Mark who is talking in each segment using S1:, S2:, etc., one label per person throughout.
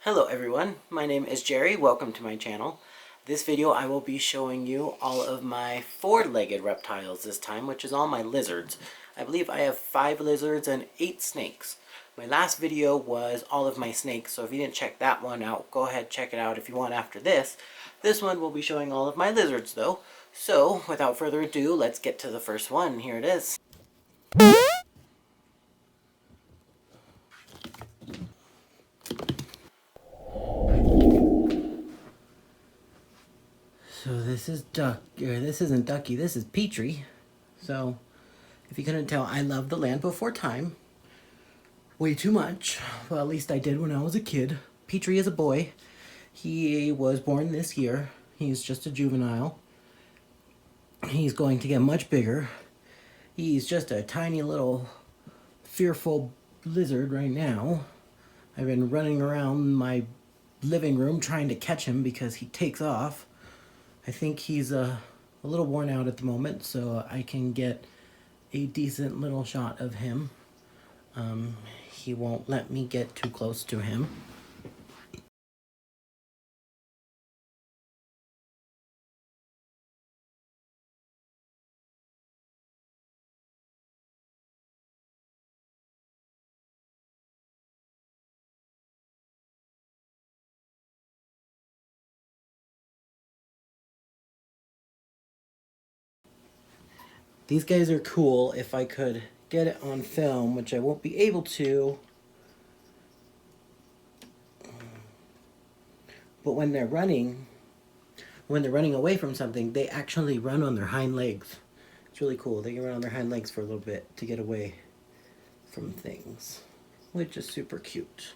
S1: Hello everyone, my name is Jerry. Welcome to my channel. This video I will be showing you all of my four-legged reptiles this time, which is all my lizards. I believe I have 5 lizards and 8 snakes. My last video was all of my snakes, so if you didn't check that one out, go ahead check it out if you want after this. This one will be showing all of my lizards though. So without further ado, let's get to the first one. Here it is. So this is this isn't Ducky, this is Petri. So, if you couldn't tell, I love the Land Before Time. Way too much. Well, at least I did when I was a kid. Petri is a boy. He was born this year. He's just a juvenile. He's going to get much bigger. He's just a tiny little fearful lizard right now. I've been running around my living room trying to catch him because he takes off. I think he's a little worn out at the moment, so I can get a decent little shot of him. He won't let me get too close to him. These guys are cool if I could get it on film, which I won't be able to. But when they're running away from something, they actually run on their hind legs. It's really cool. They can run on their hind legs for a little bit to get away from things, which is super cute.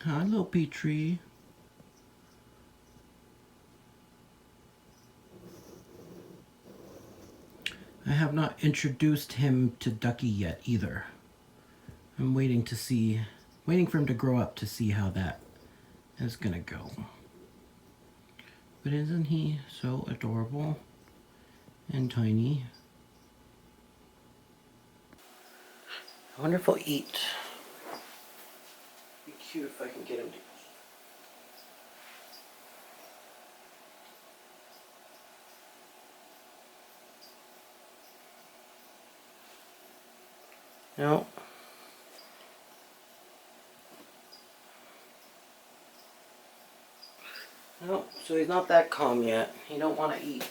S1: Hello, Petri. I have not introduced him to Ducky yet either. I'm waiting for him to grow up to see how that is gonna go. But isn't he so adorable and tiny? I wonder if he'll eat. It'd be cute if I can get him to eat. No. No, so he's not that calm yet. He don't want to eat.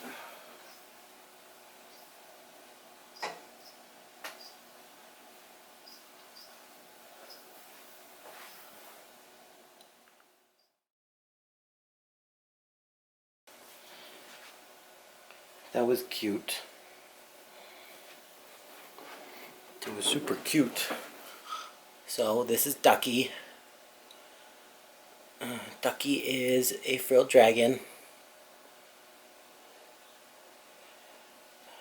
S1: That was cute. It was super cute. So this is Ducky. Ducky is a frilled dragon.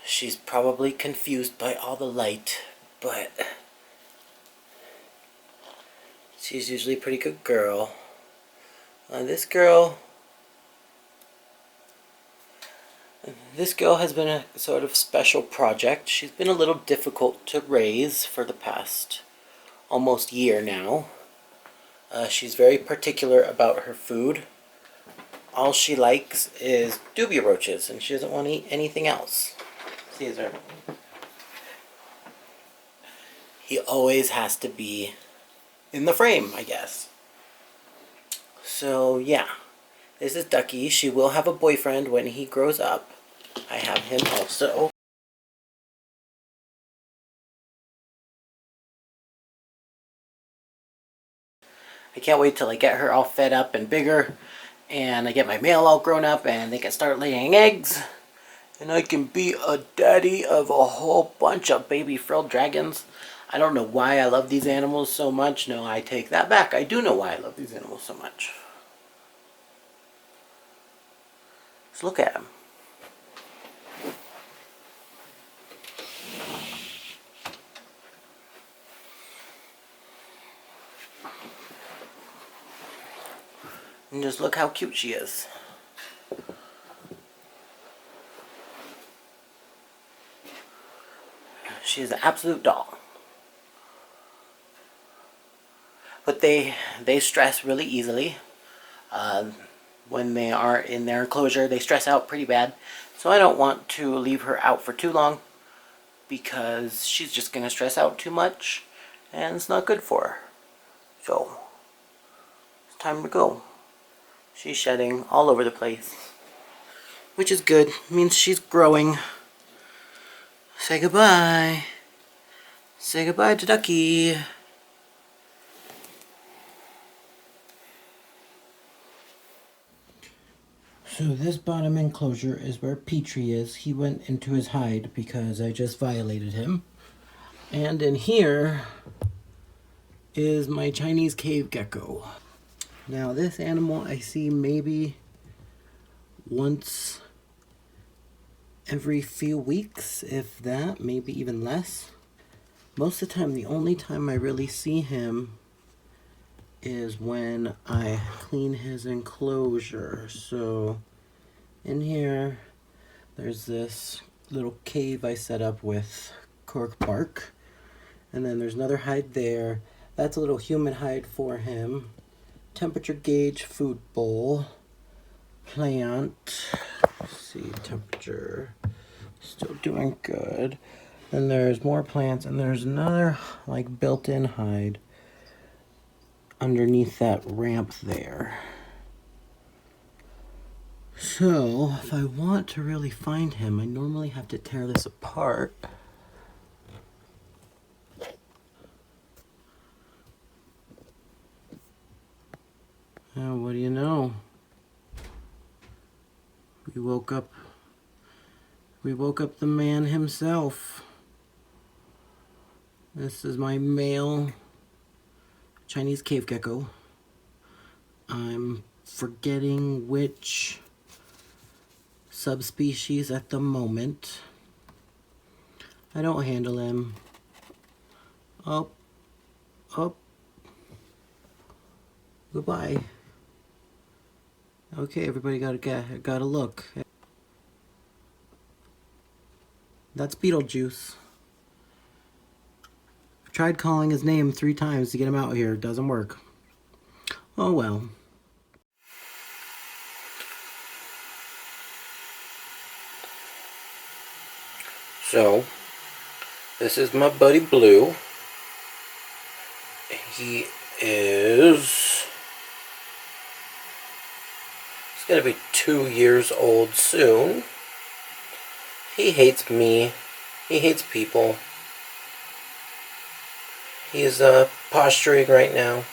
S1: She's probably confused by all the light, but she's usually a pretty good girl. This girl has been a sort of special project. She's been a little difficult to raise for the past almost year now. She's very particular about her food. All she likes is dubia roaches, and she doesn't want to eat anything else. Caesar. He always has to be in the frame, I guess. So, yeah. This is Ducky. She will have a boyfriend when he grows up. I have him also. I can't wait till I get her all fed up and bigger, and I get my male all grown up, and they can start laying eggs, and I can be a daddy of a whole bunch of baby frilled dragons. I don't know why I love these animals so much. No, I take that back. I do know why I love these animals so much. Just look at them. And just look how cute she is. She is an absolute doll. they stress really easily. When they are in their enclosure, they stress out pretty bad. So I don't want to leave her out for too long because she's just going to stress out too much and it's not good for her. So it's time to go. She's shedding all over the place, which is good. It means she's growing. Say goodbye. Say goodbye to Ducky. So this bottom enclosure is where Petri is. He went into his hide because I just violated him. And in here is my Chinese cave gecko. Now this animal I see maybe once every few weeks, if that, maybe even less. Most of the time, the only time I really see him is when I clean his enclosure. So in here there's this little cave I set up with cork bark, and then there's another hide there. That's a little human hide for him. Temperature gauge, food bowl, plant. Let's see, temperature, still doing good. And there's more plants, and there's another like built-in hide underneath that ramp there. So if I want to really find him, I normally have to tear this apart. Oh, what do you know? We woke up the man himself. This is my male Chinese cave gecko. I'm forgetting which subspecies at the moment. I don't handle him. Up, up. Goodbye. Okay, everybody gotta look. That's Beetlejuice. I've tried calling his name 3 times to get him out here. It doesn't work. Oh well. So, this is my buddy Blue. He's gonna be 2 years old soon. He hates me. He hates people. He's posturing right now,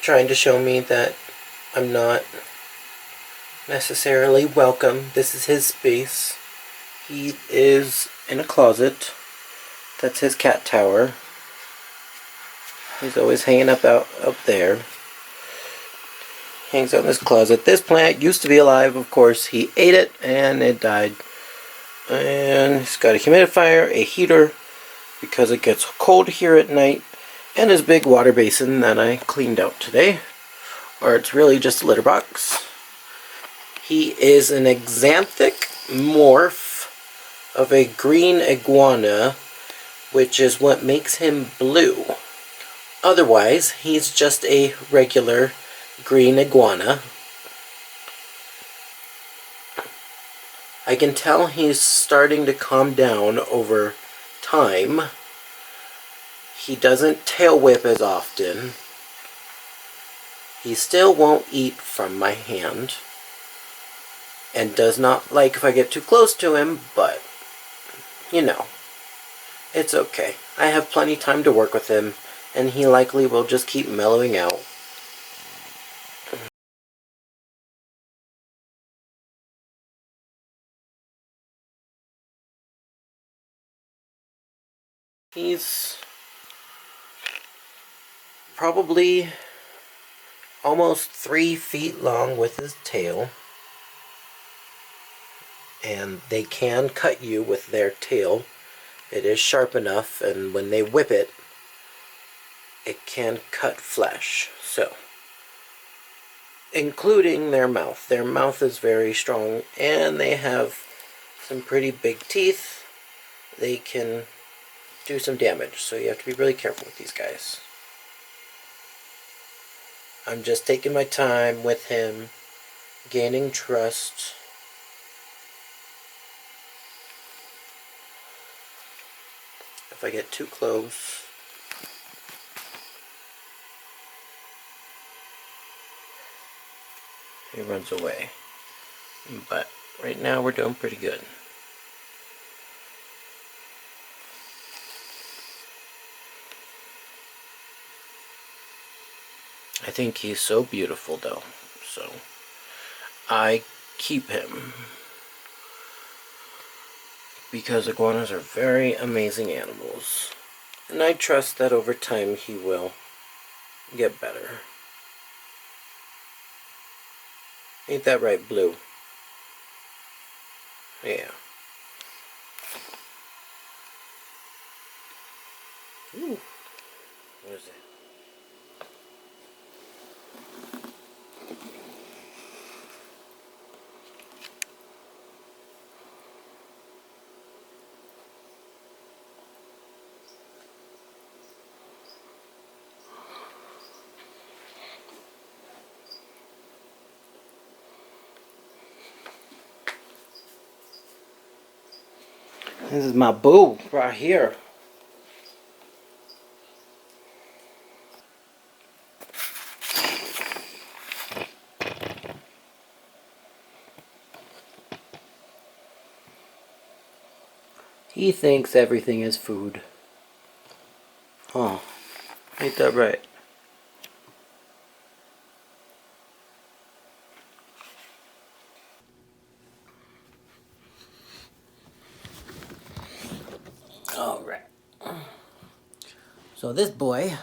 S1: trying to show me that I'm not necessarily welcome. This is his space. He is in a closet. That's his cat tower. He's always hanging up there. Hangs out in this closet. This plant used to be alive, of course. He ate it and it died. And he's got a humidifier, a heater, because it gets cold here at night, and his big water basin that I cleaned out today. Or it's really just a litter box. He is an axanthic morph of a green iguana, which is what makes him blue. Otherwise, he's just a regular green iguana. I can tell he's starting to calm down over time. He doesn't tail whip as often. He still won't eat from my hand, and does not like if I get too close to him, but, you know, it's okay. I have plenty time to work with him, and he likely will just keep mellowing out. He's probably almost 3 feet long with his tail, and they can cut you with their tail. It is sharp enough, and when they whip it, it can cut flesh. So, including their mouth. Their mouth is very strong, and they have some pretty big teeth. They can do some damage, so you have to be really careful with these guys. I'm just taking my time with him, gaining trust. If I get too close, he runs away. But right now we're doing pretty good. I think he's so beautiful though, so I keep him because iguanas are very amazing animals, and I trust that over time he will get better. Ain't that right, Blue? Yeah. Ooh. What is it? This is my boo right here. He thinks everything is food. Huh. Ain't that right? Alright. So this big boy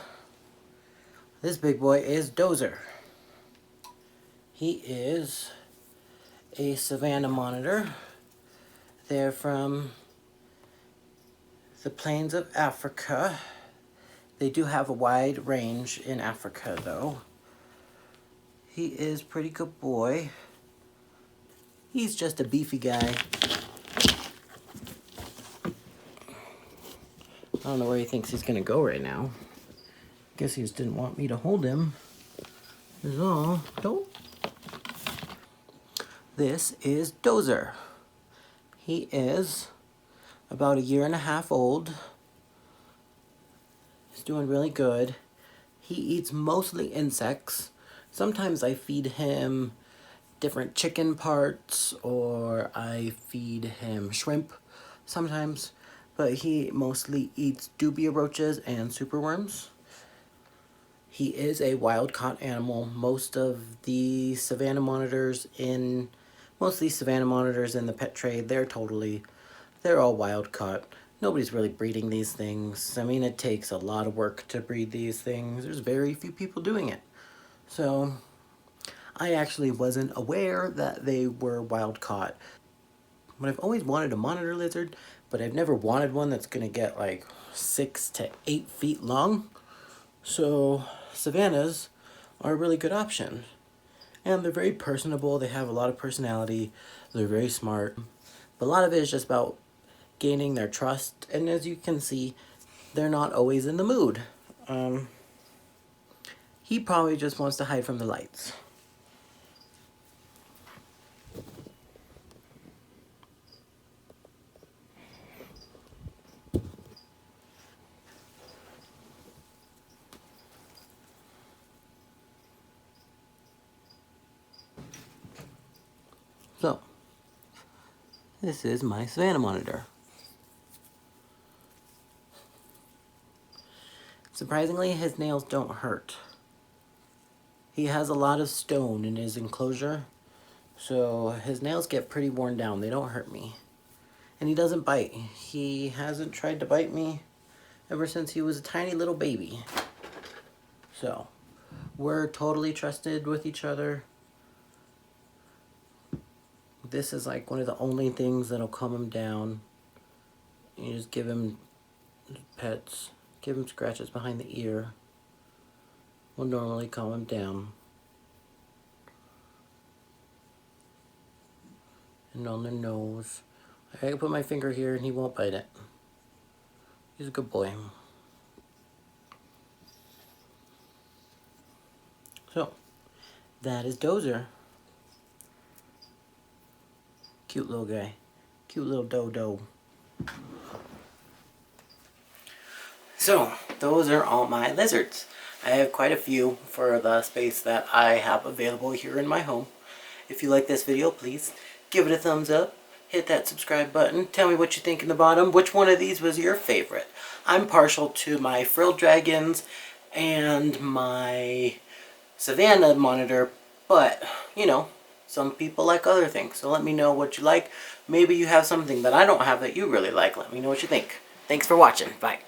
S1: is Dozer. He is a Savannah Monitor. They're from the plains of Africa. They do have a wide range in Africa though. He is a pretty good boy. He's just a beefy guy. I don't know where he thinks he's gonna go right now. Guess he just didn't want me to hold him. Is all. Don't. This is Dozer. He is about 1.5 years old. He's doing really good. He eats mostly insects. Sometimes I feed him different chicken parts, or I feed him shrimp sometimes, but he mostly eats dubia roaches and superworms. He is a wild-caught animal. Most of the Savannah monitors in the pet trade, they're all wild-caught. Nobody's really breeding these things. I mean, it takes a lot of work to breed these things. There's very few people doing it. So I actually wasn't aware that they were wild-caught. But I've always wanted a monitor lizard, but I've never wanted one that's gonna get like 6 to 8 feet long. So Savannahs are a really good option. And they're very personable. They have a lot of personality. They're very smart. But a lot of it is just about gaining their trust. And as you can see, they're not always in the mood. He probably just wants to hide from the lights. So, this is my Savannah Monitor. Surprisingly, his nails don't hurt. He has a lot of stone in his enclosure, so his nails get pretty worn down. They don't hurt me. And he doesn't bite. He hasn't tried to bite me ever since he was a tiny little baby. So, we're totally trusted with each other. This is like one of the only things that'll calm him down. You just give him pets, give him scratches behind the ear. Will normally calm him down. And on the nose. I can put my finger here and he won't bite it. He's a good boy. So, That is Dozer. Cute little guy. Cute little dodo. So, those are all my lizards. I have quite a few for the space that I have available here in my home. If you like this video, please give it a thumbs up. Hit that subscribe button. Tell me what you think in the bottom. Which one of these was your favorite? I'm partial to my Frilled Dragons and my Savannah Monitor, but, you know, some people like other things. So let me know what you like. Maybe you have something that I don't have that you really like. Let me know what you think. Thanks for watching. Bye.